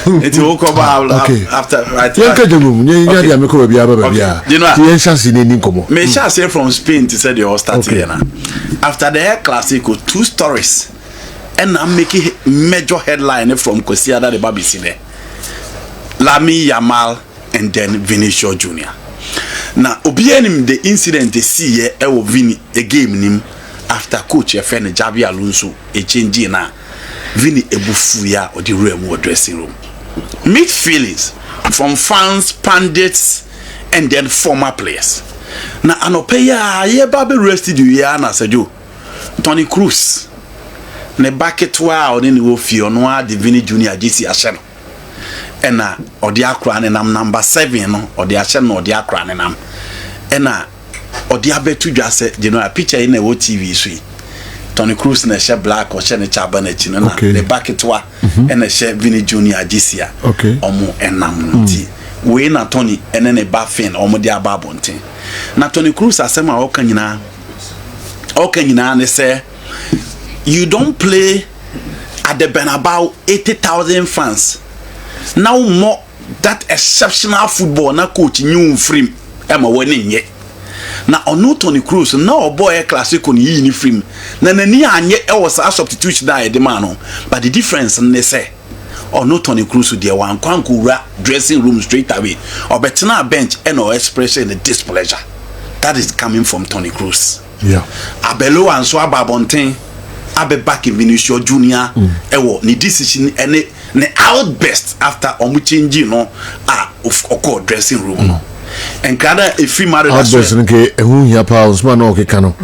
It will come out after right. You know, me shall say from Spain to say the all start here now. After the Air Classico, 2 stories, and I'm making major headline from Kosiada the Babisine, Lami Yamal, and then Vinicius Jr. Now, obeying the incident they see here, I will win a game nim after coach your friend Javi Alonso a change na Vini Ebufuya or the Real dressing room. Mixed feelings from fans, pundits, and then former players. Now, Anopeya, ye baby rested you here, na said you Tony Cruz. Ne bucket wa or then you feel no the Vini Jr. GC Asheno. Ena odi akra ne nam number 7 no odi ahye no odi akra ne nam ena odi abetu dwa se you know a picture in a TV so Tony Cruz na she black or she ne chaba na chi no na the bucket wa ena she Vini Jr. Agisia omo enam nti we na Tony ene ne ba fin omo di ababonten na Tony Cruz asema o kan nyina ne say you don't play at the Bernabeu 80,000 fans. Now more that exceptional football na coach new frame Emma winning ye. Na ono Tony Cruz na boy classical ni ni frame. Na nani anye e was a substitution da e de man but the difference ne say ono Tony Cruz dey wan kwankura dressing room straight away or betena bench and or expression the displeasure. That is coming from Tony Cruz. Yeah. Abelo and so ababonten abe back in Vinicius Jr. Ewo ni decision ene ne outburst after omu change no of dressing room no and kada if free marriage outburst nke ehun hia pa Usman no okeka no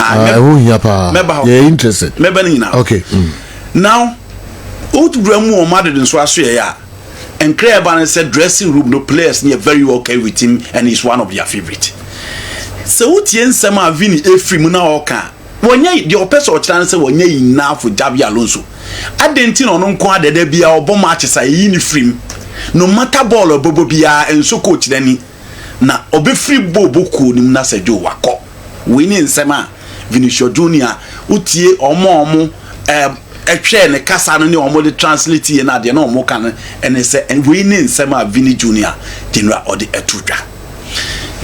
ehun hia pa you interested meba ni na okay now outbramu o Madrid nso aso ya and Kerm said dressing room no players near very okay with him and he's one of their favorite so utien sema Vini free mu na oka wonye the opesa o chance wonye enough for Javi Alonso adenti no nko adede bia obo match say yi ni free no matter ball obobo bia enso coach dani na obe free bobo ko nim na sejo wako we ni nsema Vinicius Jr. utie omo etwe ne kasa no ne omo de translate ye na de na omo kan ene se we ni nsema Vini Jr. general or the etudwa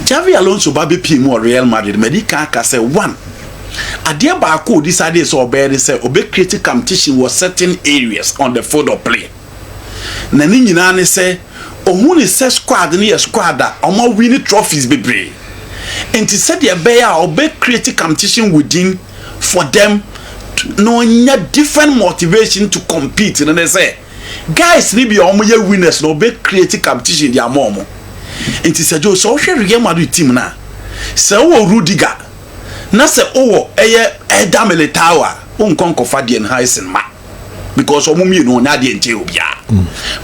Javi Alonso ba be pim o Real Madrid medical ka say one adia ba ko decided so obey say obe create competition was certain areas on the field of play na ni nyina ne say ohun ni say squad ni squad a omo win trophies bebre enti said the bear obe create competition within for them no nya different motivation to compete and they say guys ni bi omo ye winners no obe create competition dia momo enti say jo so hwe Real Madrid team na say wo Rodrygo na se owo eye eda militawa unkon fa de enhancing ma because omumi no na de nche obia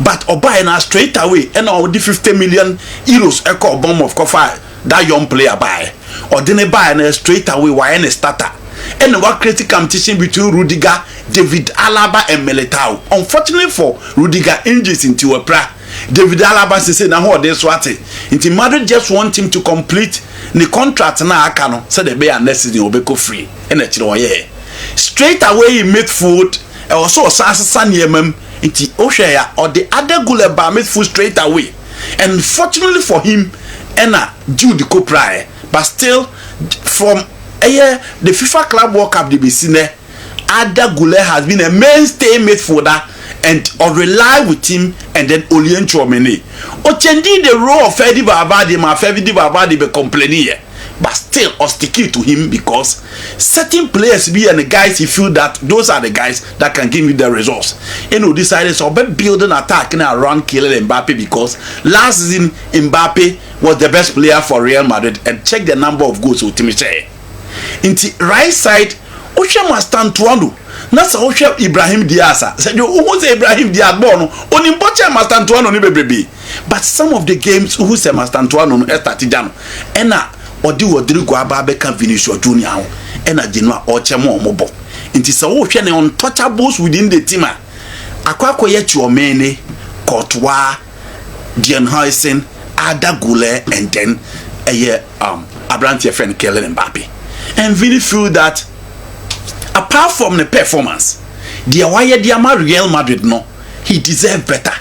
but obai na straight away and all the 50 million euros e call bomb of cover that young player buy or didn't buy na straight away why any starter and what creative competition between Rodrygo, David Alaba and Militao. Unfortunately for Rodrygo injuries into a pra David Alaba say na ho dey swati nti Madrid just want him to complete the contract na aka no say the be next season obeko free and e kire oye straight away he made food e also asasa niemam nti ohwe ya or the other goal ba made food straight away and fortunately for him ena Jude Copra but still from the FIFA Club World Cup the Bisine Ada Gule has been a mainstay midfielder and or rely with him and then Olien Chouameni. Or changing the role of Fedi Babadi, my Fedi Babadi be complaining but still or sticky to him because certain players be and the guys he feel that those are the guys that can give you the results. You know, decided so be building attack around Kylian Mbappe because last season Mbappe was the best player for Real Madrid and check the number of goals with Timiche. In the right side, Osha must stand Tuando. That's Osha Ibrahim Diaz. Said you almost Ibrahim Diaz born. Only Bocha must stand Tuando ni baby. But some of the games who say must stand Tuando estatijano. Ena odi Rodrygo ababeka Vinicius Jr. Ena Genoa Ochemo Mobo. Inti sa Osha ne untouchables within the team. Akwako ye Chouameni, Courtois, Dienhuisen, Ada Gule, and then Abrantia friend Kylian Mbappe. And Vini feel that apart from the performance, the Real Madrid no, he deserved better.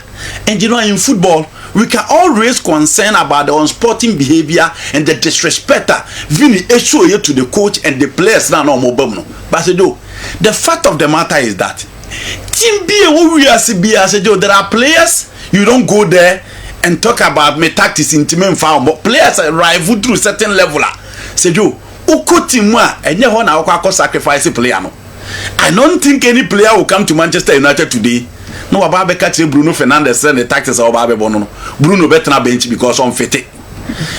And you know, in football, we can always concern about the unsporting behavior and the disrespect Vini issue here to the coach and the players now no mobile. But the fact of the matter is that team B there are players you don't go there and talk about me tactics in team foul, but players arrive through certain level. Say you uko team and you want sacrifice player no. I don't think any player will come to Manchester United today. No, Ababe catch Bruno Fernandes and the tactics of Ababe Bono. Bruno better not bench because I'm fit.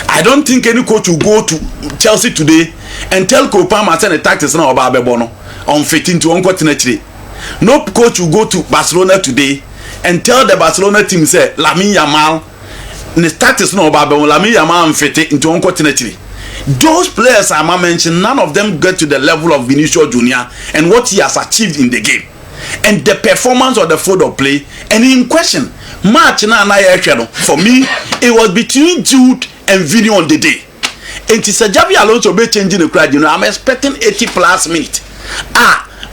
I don't think any coach will go to Chelsea today and tell Kopama and the tactics of Ababe Bono on fitting to unfortunately. No coach will go to Barcelona today and tell the Barcelona team say Lamine Yamal the tactics no Ababe Lamine Yamal fit into unfortunately. Those players I mentioned, none of them get to the level of Vinicius Jr. and what he has achieved in the game. And the performance of the football play, and in question, match na for me, it was between Jude and Vini on the day. And it's a Javi Alonso be changing the crowd. You know, I'm expecting 80+ minutes.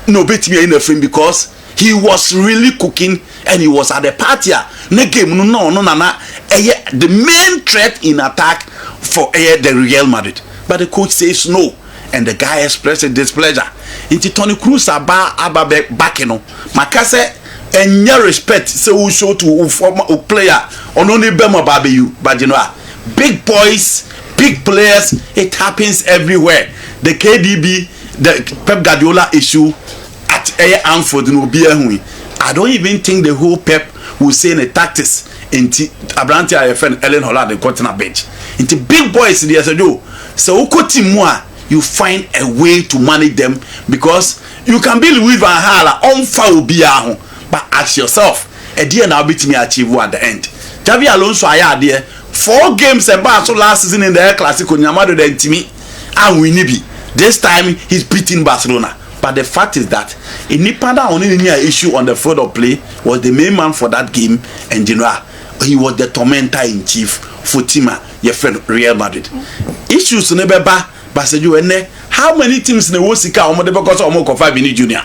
No, bet me in the frame because he was really cooking and he was at the party. The main threat in attack for the Real Madrid. But the coach says no. And the guy expressed displeasure. Into Tony Cruz ababe bakeno. Makase enya respect say who show to former player on only bema babe you. But you know, big boys, big players, it happens everywhere. The KDB, the Pep Guardiola issue at Anfield no be hui. I don't even think the whole Pep will say the tactics into Abrante IFN Ellen Holland the continent bench. Into big boys there say yo. So uko you find a way to manage them because you can be Louis Van Gaal on foul biaho, but ask yourself, a dear now beat me achieve at the end. Javi Alonso I there 4 games and so last season in the El Clasico Nyamado then Timmy and Winibi. This time he's beating Barcelona. But the fact is that Inipada only issue on the field of play was the main man for that game, and you know he was the tormentor in chief for Tima, your friend Real Madrid. Issues never but how many teams in the world because of Vinicius Jr.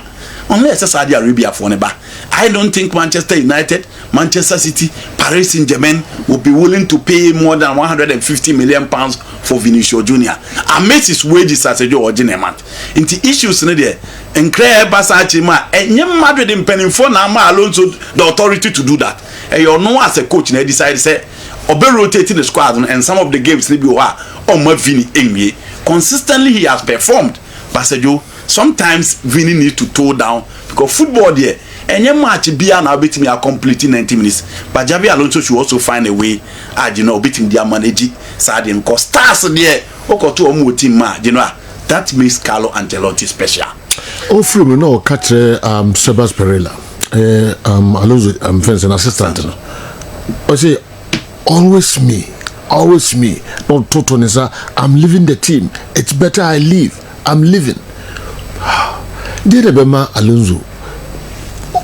Unless Saudi Arabia for neba. I don't think Manchester United, Manchester City, Paris Saint-Germain will be willing to pay more than 150 million pounds for Vinicius Jr. I made his wages as a Joe ordinary man. Into issues in there, and Claire Basachima, and young Madrid in penning for Nama Alonso the authority to do that. And you know as a coach, they decided to say, or be rotating the squad and some of the games they be Vini Emi. Consistently he has performed. Basejo, sometimes Vini need to toe down because football there and your match be now beating me completing 90 minutes. But Javi Alonso should also find a way you know beating their manager Sadim because stars there to team you know that makes Carlo Ancelotti special. Oh from you know catch Sebas Pereira Alonso fence an assistant. I say always me. No Totonisa, I'm leaving the team. It's better I leave. I'm leaving. Did Bema Alonso?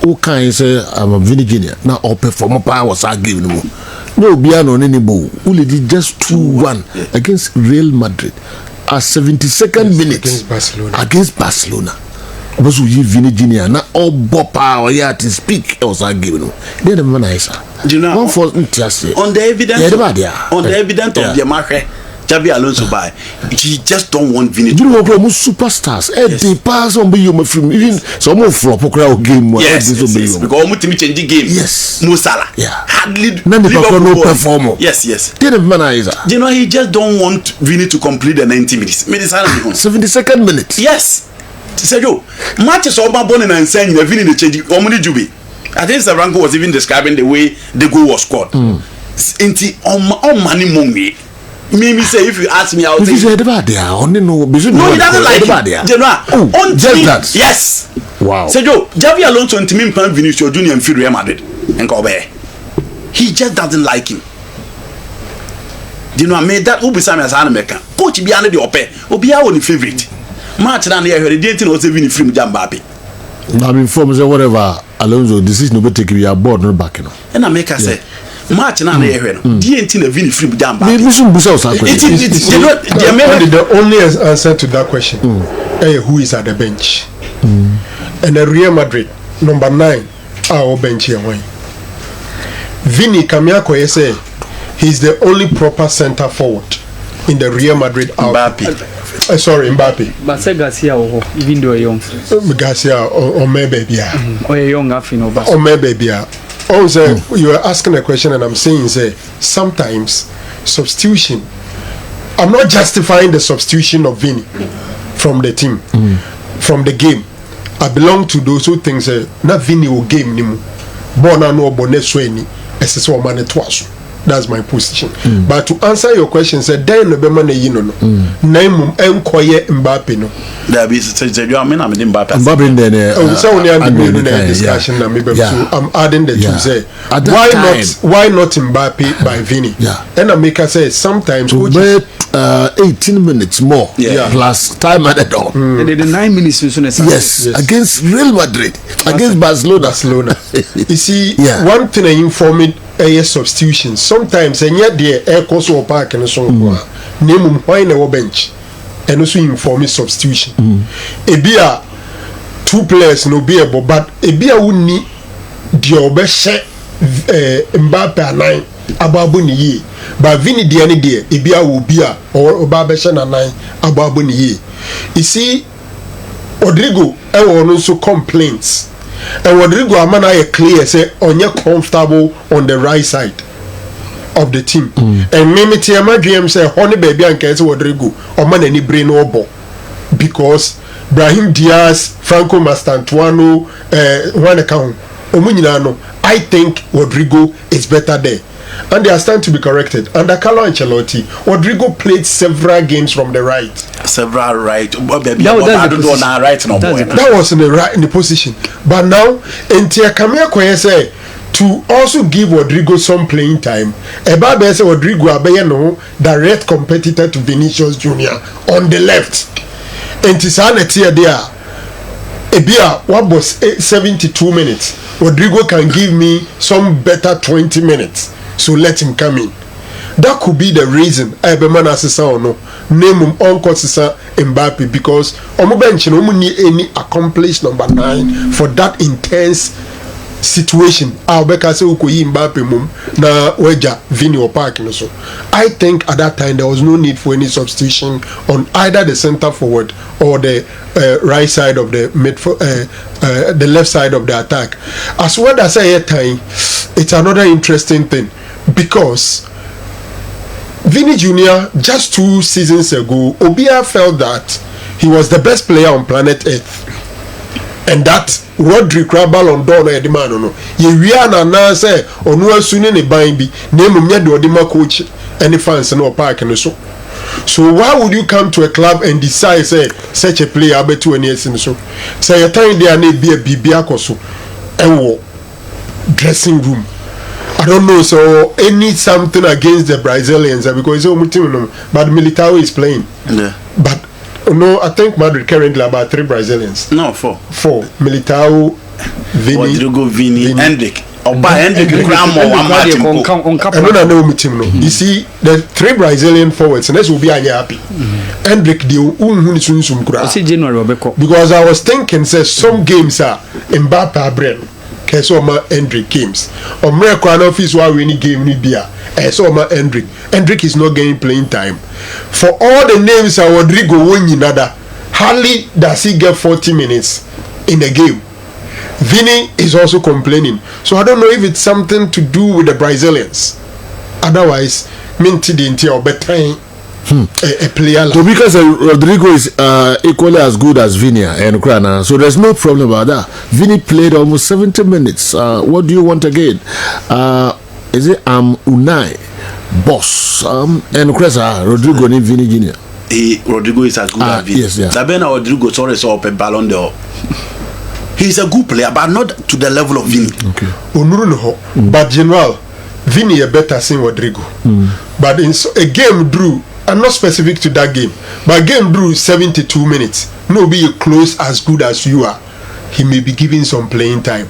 Who can say I'm a Vinny Jr. Now I'll perform power was I giving him. No Biano any ball. Only did just 2-1 against Real Madrid at 72nd minute against Barcelona. Was we Vinny Jr. Now all power here to speak was I giving him. Then the man is you know on the evidence of the market Javi Alonso by he just don't want Vinny. You know superstars they pass on be you from even some of flop game yes because almost change the game yes Musala hardly no performer yes then the man is you know he just don't want Vinny to complete the 90 minutes 72nd minute yes say yo matches all born and saying Vinny the change omni jubi. I think Sarango was even describing the way the goal was scored. Inti on money money. Maybe say if you ask me, I'll say no, he doesn't like it. General, yes. Wow. So Joe, Javi Alonso and Timmy Pan Vinicius Jr. and Real Madrid and go there. He just doesn't like him. You know, I made that Ubi Sam as an American. Coach be under the open. Obi our only favorite. Match down here, he didn't know Vinny from Jambapi. I'm informed that whatever Alonso decision will take you aboard no back you know. And I make her say match na here no DNT na Vini free jam back. The only answer to that question who is at the bench. And the Real Madrid number 9 our bench here one. Vini Kamiako say he's the only proper center forward in the Real Madrid outfit. Sorry, Mbappe. But say Garcia, even though young. Garcia or maybe or young Afino. Or maybe also you are asking a question and I'm saying say sometimes substitution. I'm not justifying the substitution of Vini from the team, from the game. I belong to those who think say not Vini will game nimu. Bona no bonesweni eseso mane twaso. That's my position. But to answer your question, say then no be man no. Naimum enkoye Mbappe no. There be say you am Mbappe. Mbappe in there. So only the discussion na maybe so I'm adding the two say why not Mbappe by Vini? And I make her say sometimes 18 minutes more plus time added on. And the 9 minutes yes, against Real Madrid, against Barcelona. You see, one thing I informed a substitution. Sometimes and yet the air course or park and so on. Name why no bench and also inform substitution. A beer 2 players no beer but a beer would need the obeshe Mbappe 9 ababu ni ye. But Vini diani die ebia will be or obabeshe na 9 ababu ni ye. You see, Rodrygo also complaints. And Rodrygo amana ye clear say onye comfortable on the right side of the team. And maybe Tiama dream say honey baby and say Rodrygo or man any brain obo because Brahim Diaz, Franco Mastantuano, one account. I think Rodrygo is better there. And they are starting to be corrected. Under Carlo Ancelotti, Rodrygo played several games from the right. Several right. That was in the position. But now, Ntia Kamia Koye say to also give Rodrygo some playing time. Ebabe say Rodrygo abeye no direct competitor to Vinicius Jr. on the left. Ntia netia there. Ebia what was 72 minutes. Rodrygo can give me some better 20 minutes. So let him come in. That could be the reason Ebeman Asisa or no name Uncle Sisa Mbappe because Omo bench no need any accomplished number 9 for that intense situation. Albeka se ukoyi Mbappe mum na weja Vini or Park so. I think at that time there was no need for any substitution on either the center forward or the right side of the the left side of the attack. As well as I time, it's another interesting thing because Vini Jr. just 2 seasons ago, Obia felt that he was the best player on planet Earth. And that Rodri Crabal on Donna Edimano no. Ye Riana na say Onua Suni ne Bambi, name of the Odima coach any fans no park and so. So why would you come to a club and decide say such a player be 2 years in so? Say a time there may be a Bibiakoso and dressing room. I don't know, so any something against the Brazilians because but Militao is playing. Yeah. But no, I think Madrid currently about 3 Brazilians. No, 4. 4. Militao, Vini, Rodrygo, Vini, Hendrik. You see, the 3 Brazilian forwards, and this will be happy. Hendrik, because I was thinking, says some games are Mbappe brain. Kesoma Hendrik games. Omre office why winning game ni bia. Esoma Hendrik is not getting playing time. For all the names are Rodrygo winning nada. Hardly does he get 40 minutes in a game. Vini is also complaining. So I don't know if it's something to do with the Brazilians. Otherwise, Minty Dinty or better a player. So because Rodrygo is equally as good as Vini and Ukraine, so there's no problem about that. Vini played almost 70 minutes. What do you want again? Is it Unai boss and Rodrygo and Vini Jr. Rodrygo is as good as Vini. Yes, yeah. Sabena Rodrygo sorry so up a Ballon d'Or. He's a good player, but not to the level of Vini. Okay. But general, Vini is better than Rodrygo. But in a game drew. I'm not specific to that game, but game drew 72 minutes. No, be close as good as you are. He may be given some playing time,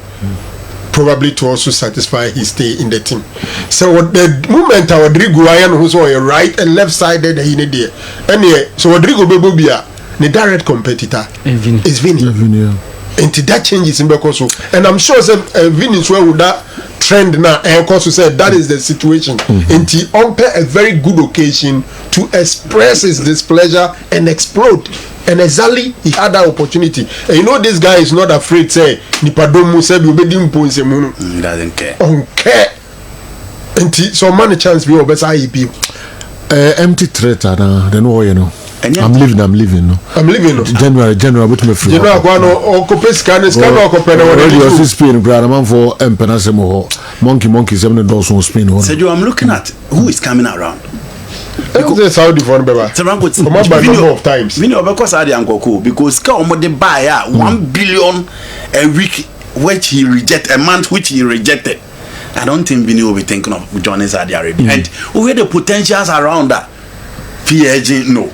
probably to also satisfy his stay in the team. So the moment Rodrygo Ryan who's on your right and left sided he need there. Anyway, so Rodrygo Bebobia, the direct competitor is Vini. And that changes in because and I'm sure Vini is well with that trend now, and also said that is the situation. And he on a very good occasion to express his displeasure and explode. And exactly he had that opportunity. And you know this guy is not afraid. Say Nipadomu said you be doing points. He doesn't care. Don't care. And so many chance we always IEP. Empty threat, then what you know. I'm leaving. No. January, but me free. You know, I go to scan already Spain, man for Empenasemo. Monkey, 7 dollars on Spain. So I'm looking at who is coming around. Because Saudi for Beba. Number of times. We know because I am Goku because the buyer 1 billion a week which he rejected, a month which he rejected. I don't think Vinny will be thinking of joining Saudi Arabia. And where the potentials around that PSG no.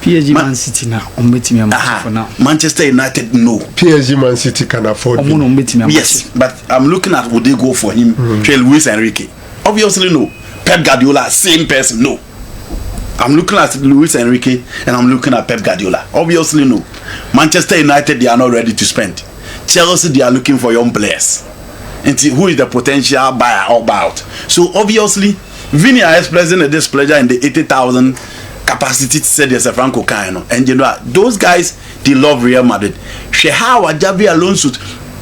PSG Man City now. For now. Manchester United no. PSG Man City can afford him. Yes, but I'm looking at would they go for him? Luis Enrique. Obviously no. Pep Guardiola, same person, no. I'm looking at Luis Enrique and I'm looking at Pep Guardiola. Obviously no. Manchester United, they are not ready to spend. Chelsea, they are looking for young players. And who is the potential buyer or buyout? So obviously, Vinny is expressing a displeasure in the 80,000 capacity to say there's a Franco Cano. And you know, those guys, they love Real Madrid. Sheha Javi Alonso,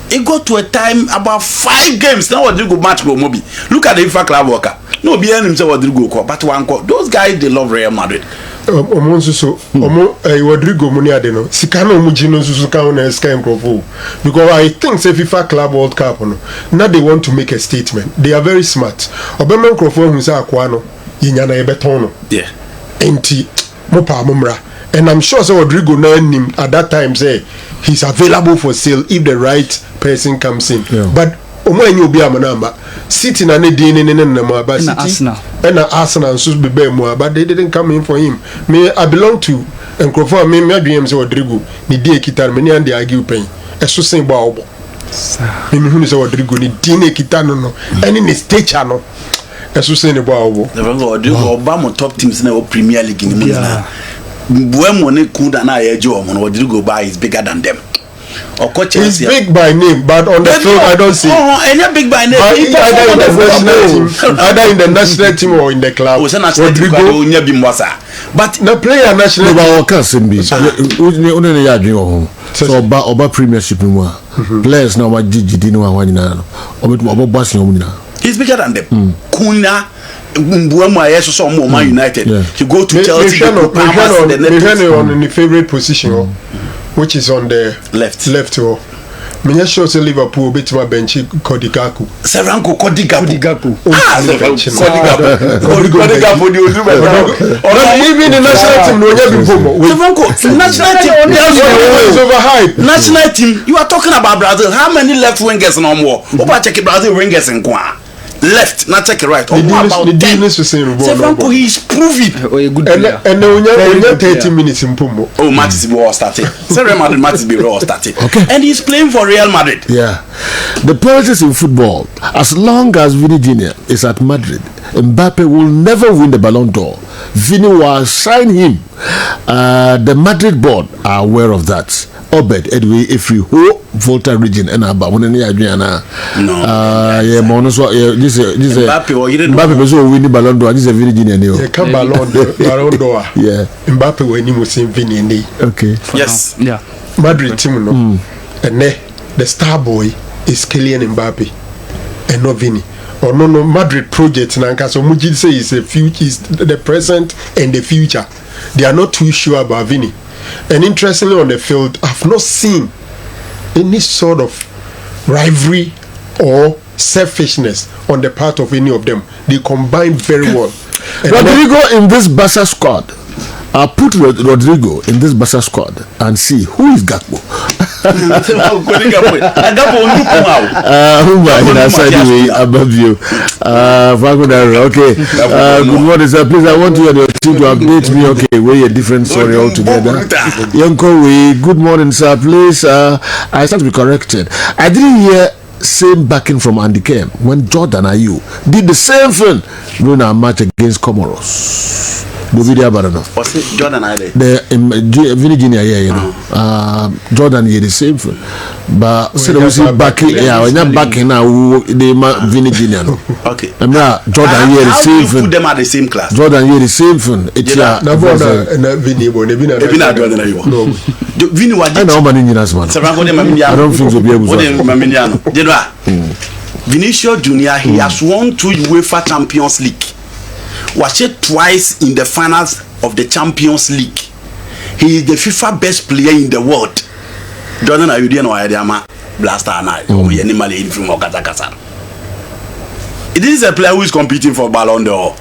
it got to a time about 5 games. Now Rodrygo match go mobi. Look at the FIFA club worker. No behind himself Rodrygo, but one call. Those guys, they love Real Madrid. Rodrygo money adeno sikano mujino susuka on escape because I think say FIFA Club World Cup now they want to make a statement. They are very smart. Obama microphone who say akwano yinyana ebetono yeah enti mopa mumra, and I'm sure so Rodrygo na at that time say he's available for sale if the right person comes in, but omo enyo bi amanamba City na ne din ne na ba City and Arsenal so be mu, but they didn't come in for him. Me I belong to Nkrofo me adwem say Rodrygo ni di ekita me ni and argue pen eso sen ba obo me hu ni say Rodrygo ni di na ekita no any ni stature no eso sen ni ba obo the Rodrygo oba mo top teams na Premier League ni mu na buemo ne kuda na ye je o mo Rodrygo ba is bigger than them. He's big by name, but on the field I don't see. And you're big by name. Either in the national team or in the club. Rodrygo, but the player national team. So Oba Premiership players now what did no one now. He's bigger than them. Kuna United. You go to Chelsea. On the favorite position. Which is on the left. Me sure say Liverpool bit my bench Kodigaku. Seranko Kodigaku. Kodigaku. Even the national team no be Seranko national team is overhyped. National team, you are talking about Brazil. How many left wingers no more? Oba check Brazil wingers in kwa. Left, not check right. The dealness was saying Seranko, he is proving. And only 30 minutes in Pumbo. Oh, matches be all started. Real Madrid matches be all started. Okay. And he's playing for Real Madrid. Yeah. The politics in football, as long as Vinny Jr. is at Madrid, Mbappe will never win the Ballon d'Or. Vinny will sign him. The Madrid board are aware of that. Obed Edway if you Volta region and about when any Adriana yeah monoso this Mbappe was win the Ballon d'Or. This is a Vinny Jr. Come Ballon d'Or. Yeah, Mbappe when he was in Vinny. Okay. Yes. Yeah. Madrid team no. And the star boy is Kylian Mbappe and not Vinny. Or no Madrid project nanka so Mujid say is a future, is the present and the future. They are not too sure about Vinny. And interestingly on the field, I've not seen any sort of rivalry or selfishness on the part of any of them. They combine very well. Rodrygo in this Barca squad. I'll put Rodrygo in this Barca squad and see who is Gakpo. Above you. Okay. Good morning, sir. Please, I want you and your team to update me. Okay, we're a different story altogether. Yonko, good morning, sir. Please, I stand to be corrected. I didn't hear same backing from Andy Kerm when Jordan Ayew did the same thing during our match against Comoros. Bobidi Abarano. What's Jordan Ide? The Vinny Jr. Yeah, Jordan here the same thing. But so we see back when you're back now, they Vinny Jr. Okay. Jordan here the same thing. Put them at the same class. Jordan here the same thing. It's Vinny Vinny was I know man. I don't think so be able to. Vinicius Jr. He has won 2 UEFA Champions League. Was it twice in the finals of the Champions League. He is the FIFA best player in the world. Jordan Ayudi no Ayama Blaster na animally from Okazakasa. It is a player who is competing for Ballon d'Or.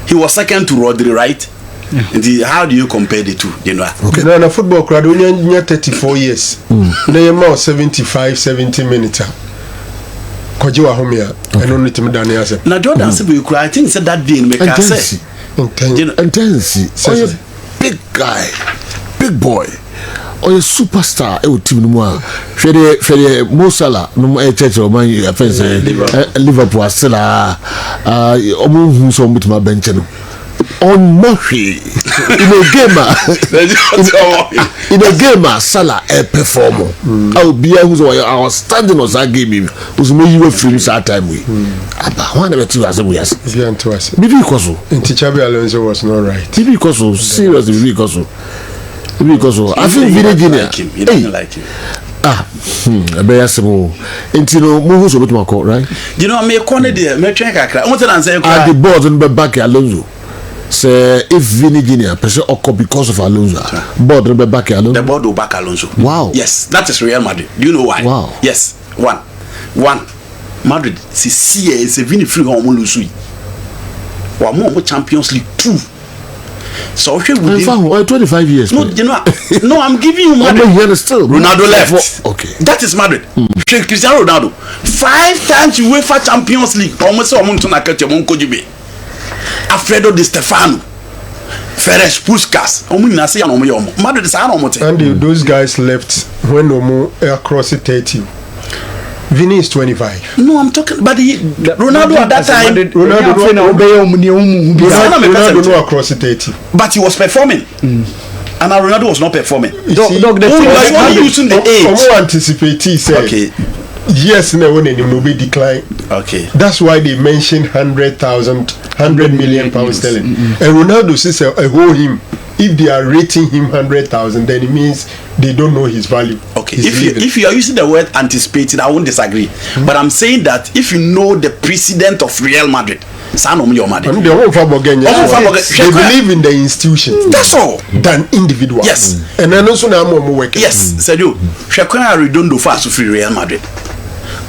He was second to Rodri, right? Yeah. How do you compare the two? You know. Okay. Now, football crowd only 34 years. They are 75, 70 minutes. Kojiwa homia. I don't need to me Daniel say. Now Jordan said we cry. I think said that day in make us say. Intensity. Oh, big guy, big boy. Or a superstar. Team no Fede Mo Salah no church or man Liverpool still omo hu so mutima bench no. On Murphy in a game Salah perform. I'll be who's outstanding on that game who's me you from that time we about one of two as we as because Chabi Alonso was not right because seriously because I think Vinny Jr. He doesn't like him. I bear some intino move so much right? You know, me corner there, me train kakra. I want to answer the board and back Alonso. Say if Vinny Jr. person occur because of Alonso, board will back Alonso. The board will back Alonso. Wow. Yes, that is Real Madrid. Do you know why? Wow. Yes. One. Madrid. C'est Vinny free on Lusu. Wa mo Champions League 2. So we 25 years. No, you know. No, I'm giving you Madrid. Still. Ronaldo left. Okay. That is Madrid. Cristiano Ronaldo. 5 times UEFA Champions League. Almost almost na kete mon kojibe. Alfredo Di Stefano, Ferenc Puskas, Madrid is and those guys left when Omo across 30. Vinny is 25. No, I'm talking about Ronaldo at that time. Ronaldo no across 30. But he was performing. And Ronaldo was not performing. Only using the age. Omo anticipate say. Okay. Yes, no one will be decline. Okay. That's why they mentioned 100 million pounds sterling. And Ronaldo says, I owe him. If they are rating him 100,000, then it means they don't know his value. Okay. If you are using the word anticipated, I won't disagree. But I'm saying that if you know the president of Real Madrid, they believe in the institution. That's all. Than individuals. Yes. And then also now more working. Yes. Sergio, Shakira Redondo fast to free Real Madrid.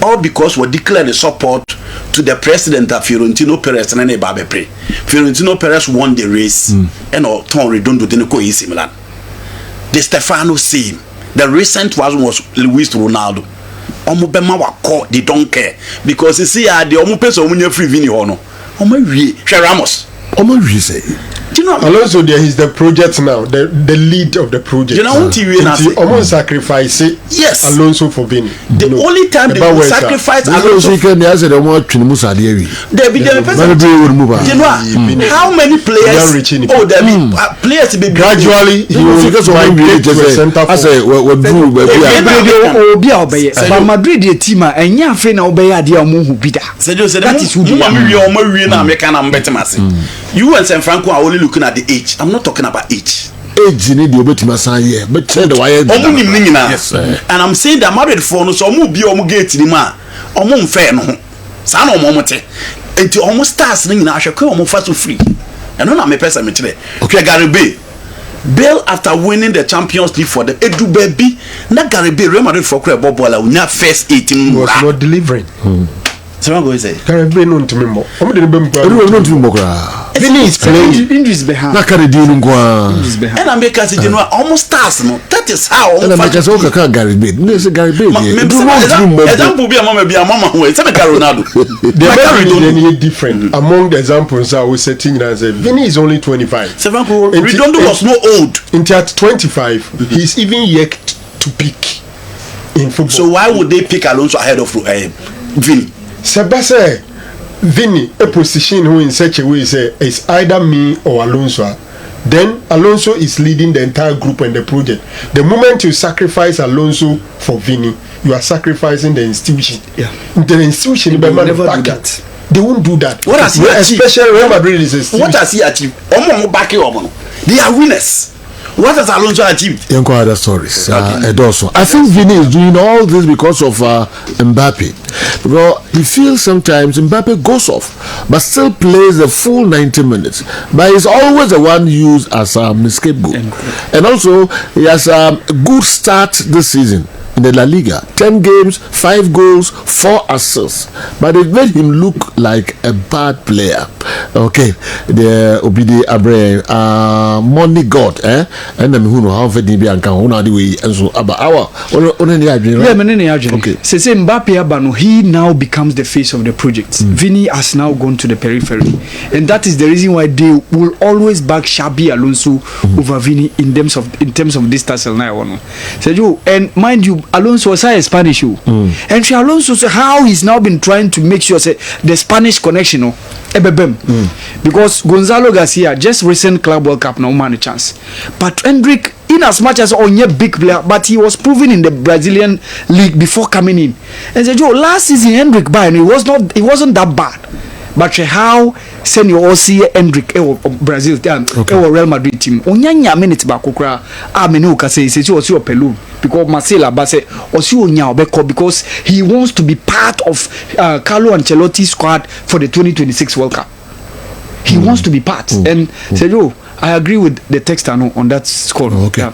All because we declared the support to the president of Fiorentino Perez and Babe Pre. Fiorentino Perez won the race and all Tom Redondo didn't go easy Milan. The Stefano same. The recent one was Luis Ronaldo. Omobema wa call they don't care because you see the omo person omo free Vini hono. Omo wie Ramos. Omo wie say. Do you know Alonso there is the project now, the lead of the project. You know what TV almost sacrifice it. Yes. Alonso for Vini. The only time they will sacrifice Alonso. There be the person. You know how many players? Oh, there be players be gradually he will migrate to a center forward. I say but Madrid the team and ya fe na obeya dia omo hu bida. That is who you and San Franco are only looking at the age. I'm not talking about age. Age need you betima san here, but tell the why. Yes, and I'm saying that Madrid for no so omo bi omo gate ni ma omo mfe no ho. Sa na omo mote. Enti omo stars ni na ahwekwe omo fa so free. Eno na me pesa me kire. Okay, Gary Bale after winning the Champions League for the Edu baby, na Gary Bale Real Madrid for kure bobola unya first 18 was not delivering. Someone go say Gary Bale no ntimi mo. Omo de be Vinny is playing injuries behind. Na kare di ngwa. And I make us you know almost stars no. That is how and I make us okay Gary Bale. No say Gary Bale. Example be mama we say Ronaldo. They different. Among the examples I was setting and say Vinny is only 25. Redondo was no old. Until at 25 he's even yet to peak in football. So why would they pick Alonso ahead of Vinny? Sebase Vinny a position who in such a way say it's either me or Alonso. then Alonso is leading the entire group and the project. The moment you sacrifice Alonso for Vini, you are sacrificing the institution. Yeah. The institution They will never do that. They won't do that. What has he achieved? Especially Real Madrid is a institution. What has he achieved? They are winners. What has Alonso achieved? Young other stories. Also, I think Vini is doing all this because of Mbappe. Because he feels sometimes Mbappe goes off, but still plays the full 90 minutes. But he's always the one used as a scapegoat. And also, he has a good start this season in the La Liga. 10 games, 5 goals, 4 assists. But it made him look like a bad player. Okay, the Obidi Abre, money god, and then who know how fed be and can the way and so about our okay. Say Mbappe Abano, he now becomes the face of the project. Vini has now gone to the periphery, and that is the reason why they will always back Xabi Alonso over Vini in terms of this tassel now. And mind you, Alonso was a Spanish, and Alonso, so how he's now been trying to make sure the Spanish connection, because Gonzalo Garcia just recent Club World Cup no man a chance, but Hendrik, in as much as only big player, but he was proven in the Brazilian league before coming in. And said, last season Hendrik Bayern, it wasn't that bad. But how send you all see Hendrik Brazil Real Madrid team. Onyanya minute ba kokra amenu ka say you also Pelu because Marcelo Abase also onya obeko because he wants to be part of Carlo Ancelotti's squad for the 2026 World Cup. He wants to be part and said I agree with the text on that score. Okay. Yeah.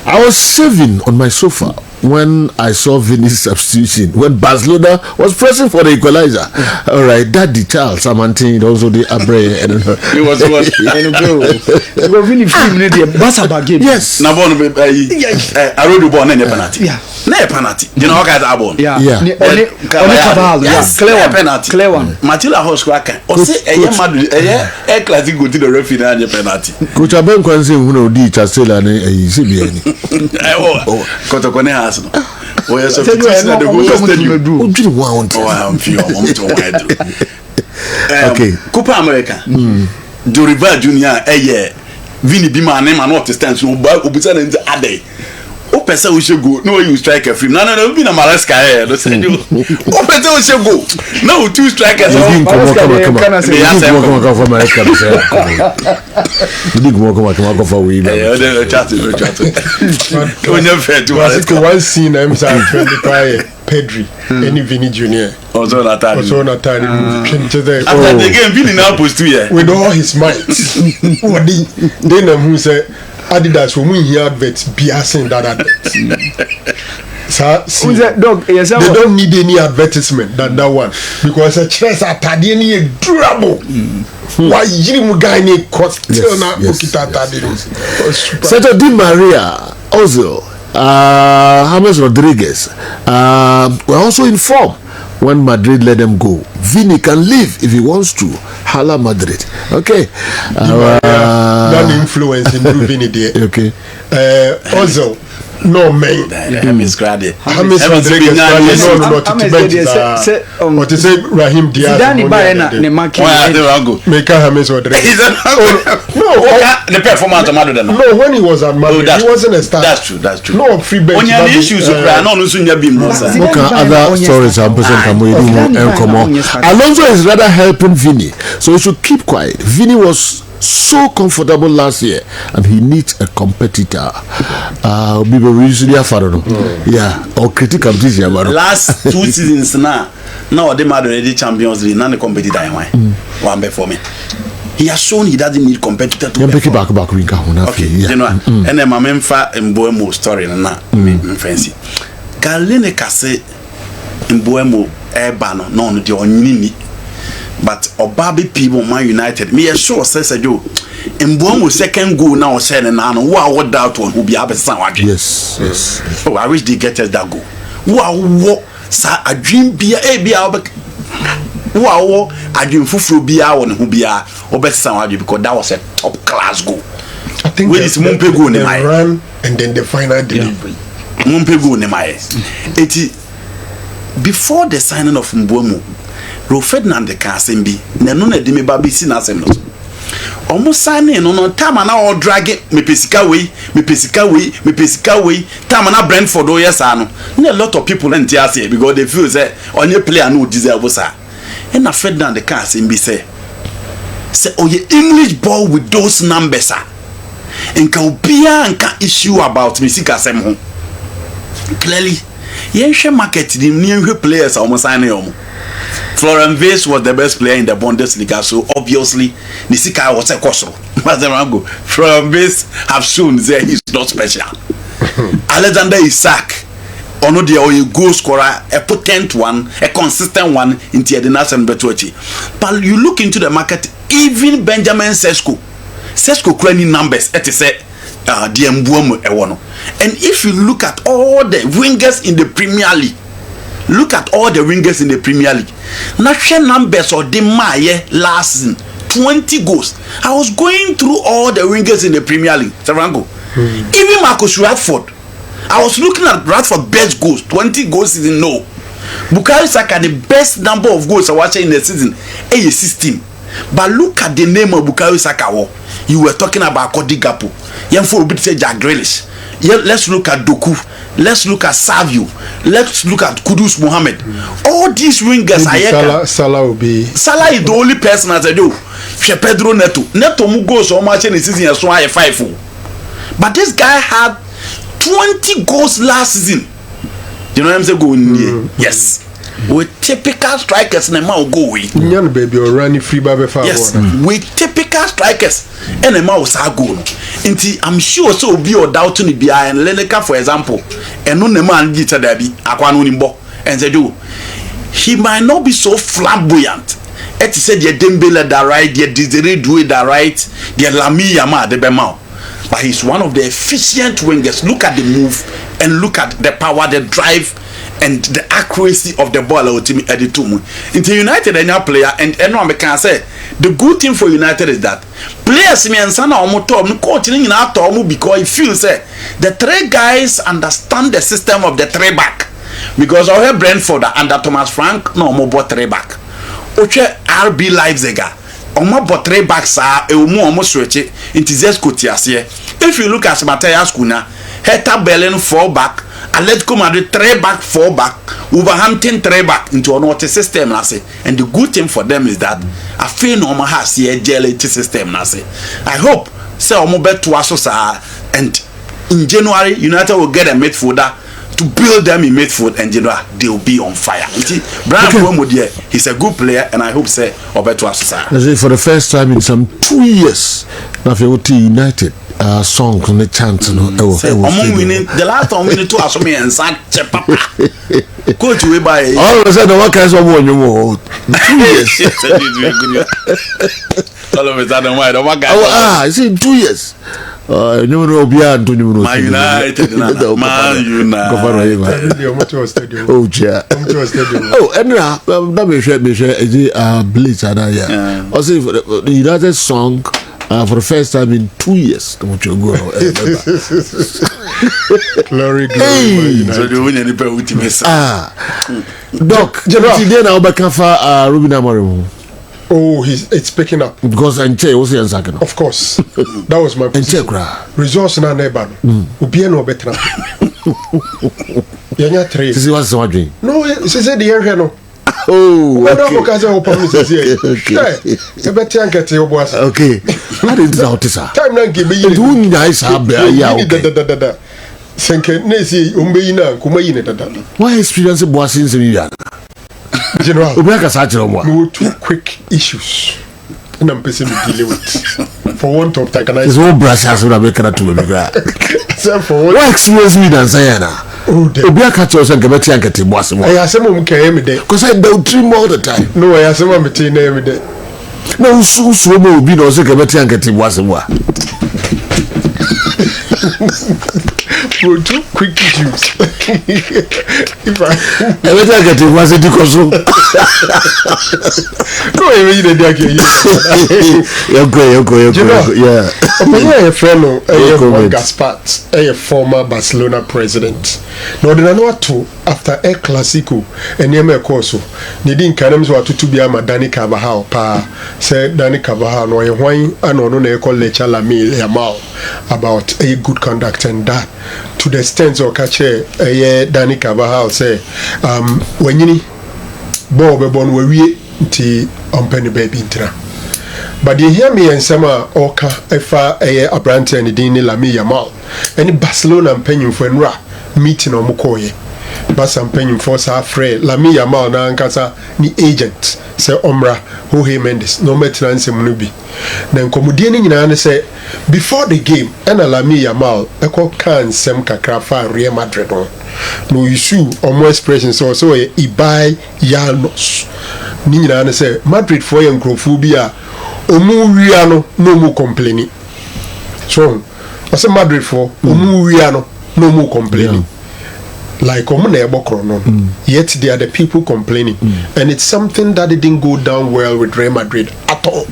I was saving on my sofa when I saw Vini's substitution when Barcelona was pressing for the equalizer. All right, that detail, Samantin, also the Abre, and It was Vini film the Barca game. yes. Na bon I wrote the ball and penalty. Yeah. Na penalty. You know guys are born. Yeah. Yeah. Only Cavallo. Yes, Clear penalty. Clear one. Matila Hoskwakan. O say Madrid classic go to the referee and penalty. Coach Aben Kwanse who di Chastela ne CBN. Kotokone has no. O yes substitution at the Gold Stadium. O did want. Oh, I'm few to wide. Okay. Copa America. Dorival Jr. Vini Bima name and not stand so obisa nti ade. O pese o shego no you strike a free. No be na Maresca here. No say you. O pese o shego. No two strikers. Come on. One scene I'm saying Pedri, any Vini Jr. Also not After the game, Vini now post 2 years. With all his might. Then who said Adidas when we hear adverts biasing that advert. They don't need any advertisement than that one because a chess at Tadini durable. Why you guy need cost still now? Seto Di Maria also James Rodriguez were also informed when Madrid let them go. Vini can leave if he wants to. Hala Madrid. Okay. That influence in Vini there. Okay. Also, no man. James Rodriguez. What is it? Rahim Diaz. Zidane Bayena ne marking. Make James Rodriguez. No, the performance of Madrid. No, when he was at Madrid, he wasn't a star. That's true. No free bench. When you have issues, no sunya bim. Other stories I'm presenting. Alonso is rather helping Vini, so he should keep quiet. Vini was so comfortable last year, and he needs a competitor. Yeah, or critical this year. Last 2 seasons now they Madrid Champions League, none competitor. One before me. He has shown he doesn't need competitor to pick back we go. Okay, you know, and then my memfa Mboemo story na fancy. Galene Kase Mboemo Ebano no the onini. But Obabi people Man United, me sure says a Joe. Mboemo second goal now saying and what doubt one who be able to yes. Oh, I wish they get us that goal. What a dream be a be our wow, I dream for be our who be our best sound because that was a top class goal. I think when it's Mompego the run and then the final delivery. Mompego Nemaye. Before the signing of Mboemo, Ro Ferdinand the Kasembi, Nanone de Mebabi Sinasem. almost signing no time na all drag me pesika way time na Brentford o yes ano na a lot of people and here because they feel say only player no deserve sir and na Ferdinand the can say be say oh ye English ball with those numbers sir and can be and can issue about me sika sem ho clearly yen hwe market the new players almost signing omo Florian Wirtz was the best player in the Bundesliga, so obviously Nisika was a kosoro. Florian Wirtz have shown that he's not special. Alexander Isak, ono dia a goal scorer, a potent one, a consistent one in Tiedina and Betwachi. But you look into the market, even Benjamin Sesko crane numbers, et say Diembuomo Ewono. And if you look at all the wingers in the Premier League, look at all the wingers in the Premier League. National numbers or the Maye last season 20 goals. I was going through all the wingers in the Premier League. Even Marcus Rashford. I was looking at Rashford best goals. 20 goals season no. Bukayo Saka the best number of goals I watched in the season 16. But look at the name of Bukayo Saka. You were talking about Cody Gakpo. Jack Grealish. Yeah, let's look at Doku. Let's look at Savio. Let's look at Kudus Mohammed. All these wingers are Salah will be. Salah is the only person as I do. Pedro Neto mu goes so much in the season so high 5. But this guy had 20 goals last season. You know what I'm saying? Yes. With typical strikers and will go away. Young baby or running free baby far. Yes, with typical strikers and a mouse are going. I'm sure so be or doubt to be and Leneka, for example, and no man get a derby, Aquanimbo, and they do. He might not be so flamboyant. Et said ye Dembele that right, ye Desiree Doué that right, ye Lami Yama the Bemau. But he's one of the efficient wingers. Look at the move and look at the power, the drive, and the accuracy of the ball. Into United, any player, and anyone can say the good thing for United is that players me and Sana Omotom coaching in our Tomu because he feels the three guys understand the system of the three back. Because I heard Brentford under Thomas Frank, no more bought three back. Oche RB Leipziger. Omo three backs are almost switch into Zesko Tiasie. If you look at Matthias Cunha, Hertha Berlin 4 back, Atletico Madrid 3 back, 4 back, Wolverhampton 3 back into an auto system. And the good thing for them is that I feel no more has a GLT system. I hope say Omo bet to us and in January United will get a midfielder to build them in midfield and January they will be on fire. Brian Bromodier, he's a good player and I hope say Obeto Asasa. For the first time in some 2 years, Nafioti United song on the chant winning the last time winning to us me and San Papa. Coach we buy all of a sudden what kind of one you more 2 years. All of a sudden why the one guy I see 2 years. Man United Oh yeah. Oh and now that me share Blitz and also the United song for the first time in 2 years. Don't you go? Glory. So the win any pair with me. Doc, today now back for Ruben Amorim. Oh, it's picking up. Because Enche was in second. Of course. That was my position. Resource na neighbor. Ubie no better. Yanya 3. This was so dream. No, it's said the area no. Oh, okay. Okay. What is out this? Time na give me. Do nice Why experience boss in Senegal? General, we two quick issues. And I'm busy dealing with. For one top tackle, it's all brushes would have been to me. What experience me than Sayana? Oh, the catch us and get a ticket. I have some came day because I don't dream all the time. No, I have some between every day. No, so will be no second ticket was what. Two quick issues. If I get it was a No, you Yeah. A friend, a Gaspat, a former Barcelona president. No, they are not two after El Clasico and Yeme Corso. They didn't come to be a Dani Carvajal, pa said Dani Carvajal, no, wine and no, call Lecha Lami Yamal about a good conduct and that to the extent of catch a Dani Carvajal say, when you Bob born where we penny baby intra. But you hear me and Sama Oka Efa a branch and Dini Lami Yamal. Any Barcelona and penny for Nra meeting on Mukoye. But I'm penny for Sa Frey Lami Yamal na Ankasa ni agent say Omra who he Mendes no maintenance munubi. Then Komudini in say before the game and Lami Yamal Eko can sem kakrafa Real Madrid on. No issue or more expressions also a Ibai Yanos. Nina say Madrid for young Crophobia. Omu no more complaining. So, I say Madrid for Omu no more complaining. Like yet they are the people complaining, and it's something that didn't go down well with Real Madrid at all.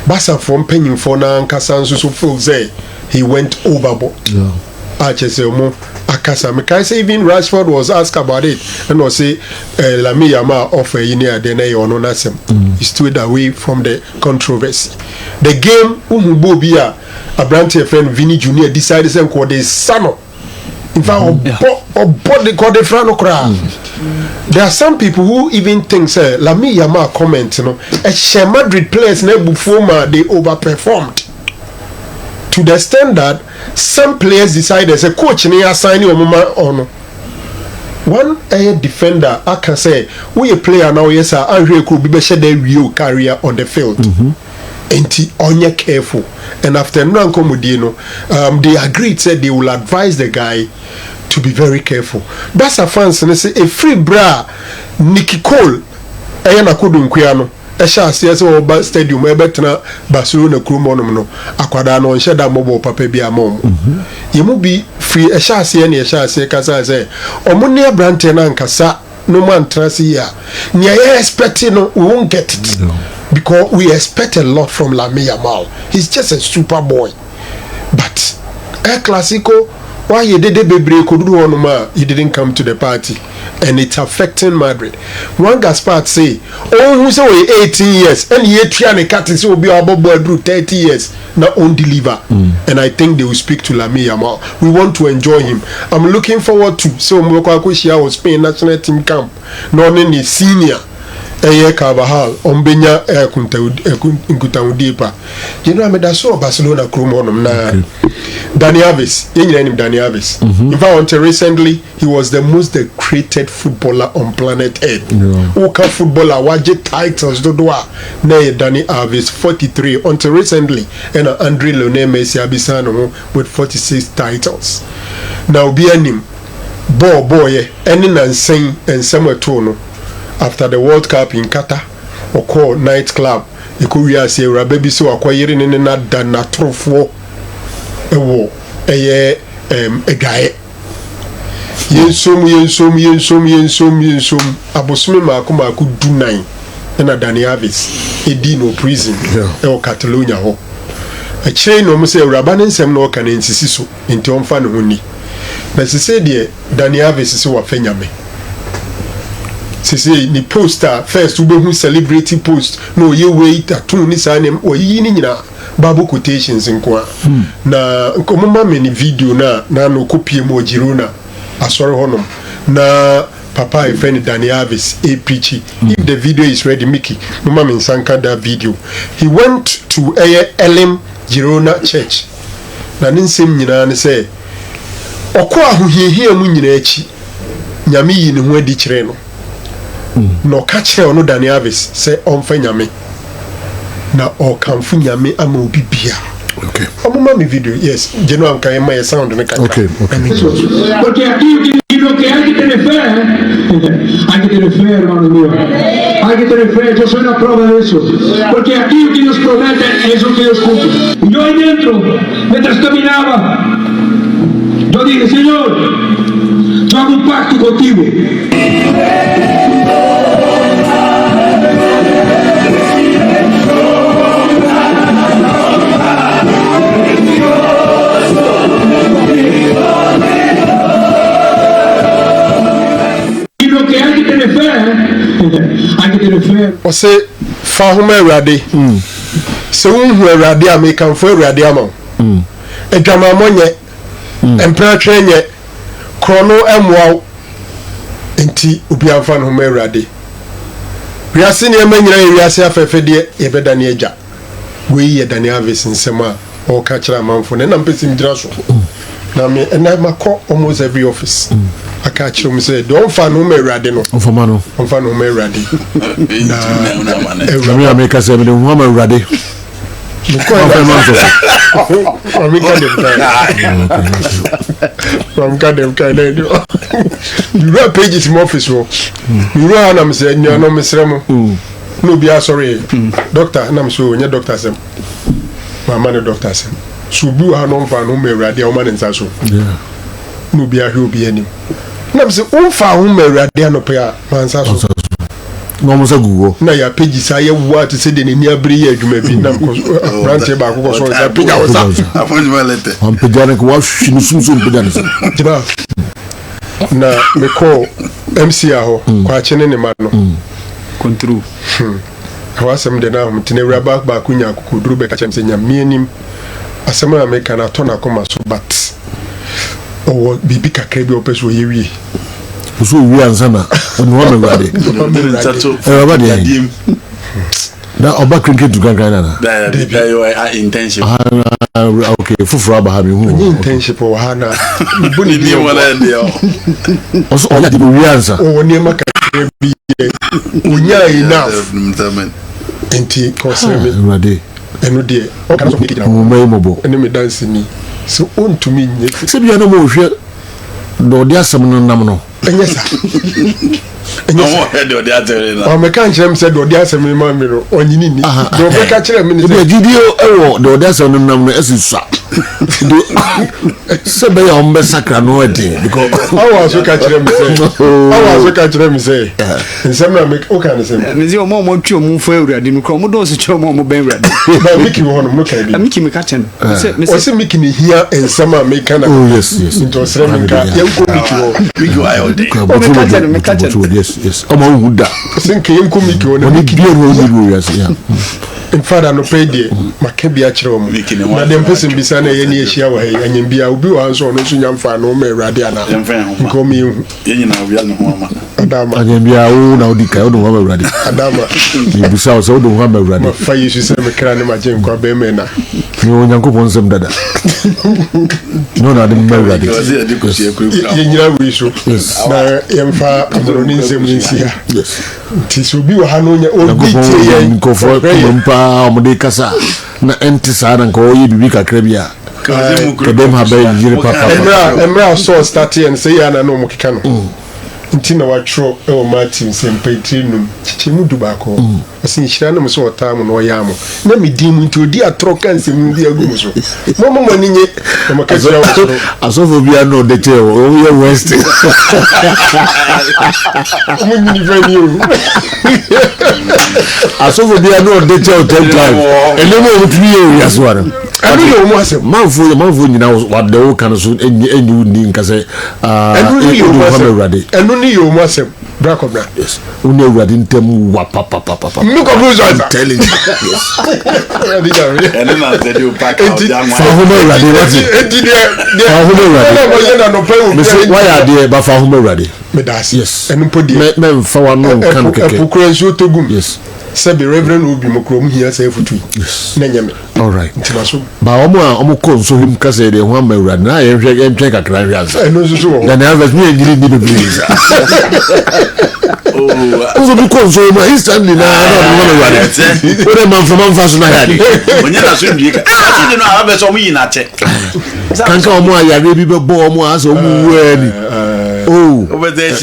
Basa from penning for na Kasansu so full say he went overboard. Akasa Mekai say even Rashford was asked about it and was say Lami Yama offer inia dene ono nasem. He stood away from the controversy. The game Umubobia Abrante friend Vinny Jr. decided to call the Sano. In fact, body called the Frano Kra. There are some people who even think say Lami Yama comment, you know, a Madrid players never before they overperformed. To the extent that some players decided say coach ni assign you on one defender I can say we a player now yes sir Andre could be better their real career on the field and onye careful and after they agreed said they will advise the guy to be very careful. That's a fans and say a free bra Nicky Cole ayana kudu Esha says over stadium ebetna Barcelona Krumonum no akwada no nsheda mobo papa bia mom yemu bi free esha say na esha say kasa say omuni abrante na nkasa no man trasi ya nya expecting no we won't get it because we expect a lot from Lamine Yamal. He's just a super boy, but El Clasico why you did he didn't come to the party and it's affecting Madrid. One Gaspard say, oh, who's 18 years and he trying to cut will be about 30 years not on deliver. And I think they will speak to Lamine Yamal. We want to enjoy him. I'm looking forward to so Mwakwakushia was Spain national team camp, not any senior. Carvajal ombenya kuntaudipa. You know I saw Barcelona Krumonum na Dani Alves. Dani Alves. In fact, until recently he was the most decorated footballer on planet Earth. Oka footballer waje titles dodoa na Dani Alves 43 until recently and Andre Lionel Messi abisano with 46 titles. Now be him boy any nanseng and somewhere tono. After the World Cup in Qatar, or call nightclub, you could say, Rababi so acquiring in another natrofo a war, a guy. Yensum, Abosmima Kuma could do 9, and a Dani Avis, a Dino prison, or Catalonia. A chain almost a Rabanan Sam no can insist so into Omfan Huni. But she said, Dani Avis is so a fenyame. Say ni poster first who celebrity post no you wait at two ni sanem or yinina babu quotations in kwa na nkomoma many video na no copy mo jirona asori honom na papa a friend Dani Alves a preachy. If the video is ready Mickey mama min sanka that video he went to Elim Girona church na ninsem nyina ne say okwa ahohiehia mu nyina achi nyame yi ne ho adi kire no no catch no Dani Alves say on nyame na o kamfu nyame ama obi bia. Okay. Amuma mi video yes jeno am kan my sound ne kaka. Okay. Porque aquí lo que hay que tener fe, hay que tener fe, hermano mío. Hay que tener fe, yo soy una prueba de eso. Porque aquí lo que Dios promete es lo que Dios cumple. Yo ahí dentro, mientras caminaba, yo dije, Señor, yo hago un pacto contigo. faire. On sait, Fahuma Rade. C'est où Rade American for Rade Amon. Et Dramamonia, and Pratranya, Chrono and Wow, and T. Ubian Fan Homer Rade. We are seeing a man, we are saying for Fedia, Ebedania. We are Daniel Vis in Sema or catch a man for, and I'm pissing Joshua. Now, me and I call almost every office. I catch him say, don't find no me ready no. For mano. Don't find no me ready. I make us a woman ready. I'm kind of you read pages in office. You run, I'm saying, you're no Miss Remo. No, be sorry, doctor, and I'm sure your doctor said, my man, doctor said, so you are non fan who may ready a man in Sasso. No, be a who be any. I'm saying, oh, for whom may ready no pay, man, Sasso. No, Google. Now, your pages are what to say in near Bria, you may be now. Granted, back was a pig. I was up. I'm pediatric wash, she soon pedantic. Now, me call MCAO, watching any man. Control. I was some day now, Tinera back, Kunya, could do back and say, me and him. A summer American, I turn a comma so but. Or be big a crabby opus with you. So we are Sana, when one ready. Now, about cricket to Gangana. Intention. Okay, for having intention for Hannah. Also, I did we answer. Oh, near my baby. Unya enough. And tea, cause ready. And no dear, all kinds of it. Mobile, and me dancing me. So on to me, say you no more here. No, there's some nominal. Yes, sir. I'm a country, said, or there's a mirror, or you need. Don't catch a minute. No, there's a number as you saw. Somebody on Bessacra, no idea. Because I was so catch them say, I was so catch them say, and some make all kinds of things. Your mom won't you move forward in Commodore, your mom will be ready. Mickey won't look at me. Mickey McCatchen. What's making me here and summer make an yes, into a certain car. We go out. Yes. Oh, my wood. I think you come in father no pay dear. My can at home. Madam person beside any shower and be a blue answer on young fan no mere radiana. Call me Adama. I can be our own now. The cow don't have a radi. Adama. You saw so don't have a radi. Fire you say me crying my Jim Corbemena. No one wants them that. No, not the Melody. Yes. Yes. Tis will be a Hanonia or go for Modecasa. Na Entisad and call you Bika Crebia. Them have been Papa. So start and say, I know Mokicano. Until our troll, oh, Martins and Petrinum, Chimu Dubaco. I see Shannon so time on Oyamo. Let me dim into a dear trocans in the Aguso. Mama money, I'm a casual. I saw for be no detail, oh, you're wasting. I saw for be no detail 10 times. And no more with me as one. I don't know what's a mouth you know what the old kind of soon and you need to say, and ready. And only you must have black of that. Yes, only ready in them. Papa. Look at who's I'm telling you. And then I said you pack out young man. Why are they but for whom ready? Yes, and put the men for one no can. Yes. Said the Reverend will be Mokrom here, say for 2. Yes. All right. But I'm going so him because they want me right now. I'm check a crime. I know so. Then I was me and didn't need please. Oh, because so my instantly now I don't want to run it. What a man from Unfasten I had. When you're not soon, you know, I have some in that. Can't come more. I really be born more. So, oh, over there,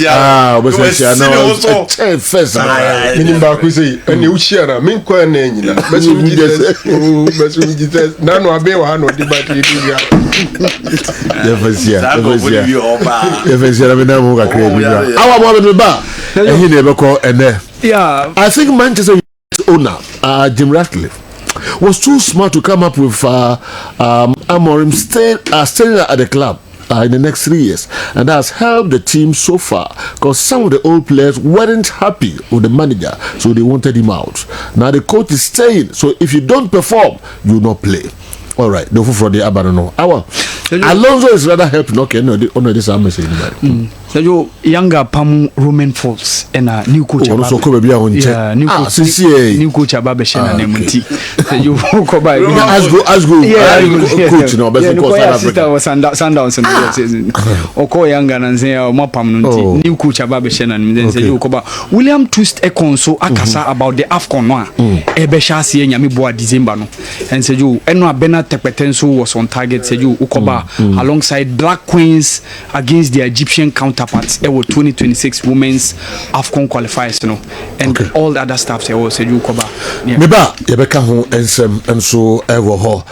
first, meaning back, we say, and you share a mink and but you just none of them are not the battery. Yeah, I think Manchester owner, Jim Ratcliffe, was too smart to come up with Amorim staying at the club in the next 3 years, and that has helped the team so far because some of the old players weren't happy with the manager, so they wanted him out. Now the coach is staying, so if you don't perform, you will not play. All right, the for the Abanono. Alonso is rather helping. Okay, no, this I'm saying. So you younger Pam Roman Falls and a new coach. Also, come be on check. New coach Ababe Shena Nemuti. So you go by. As go. Coach, no, but Sundowns and Oko younger and say Mapam new coach Ababe Shena and then say you go back. William Twist Ekonso Akasa about the AFCON one. Ebesha si Nyami Boa December no. And say you Enwa Bernard Tepetenso was on target. Say you Ukoba alongside Black Queens against the Egyptian counterparts. There were 2026 women's AFCON qualifiers, you know, and all the other stuff. Say, "Oh, say you cover." Meba, yebeka ho ensem enso ewo ho.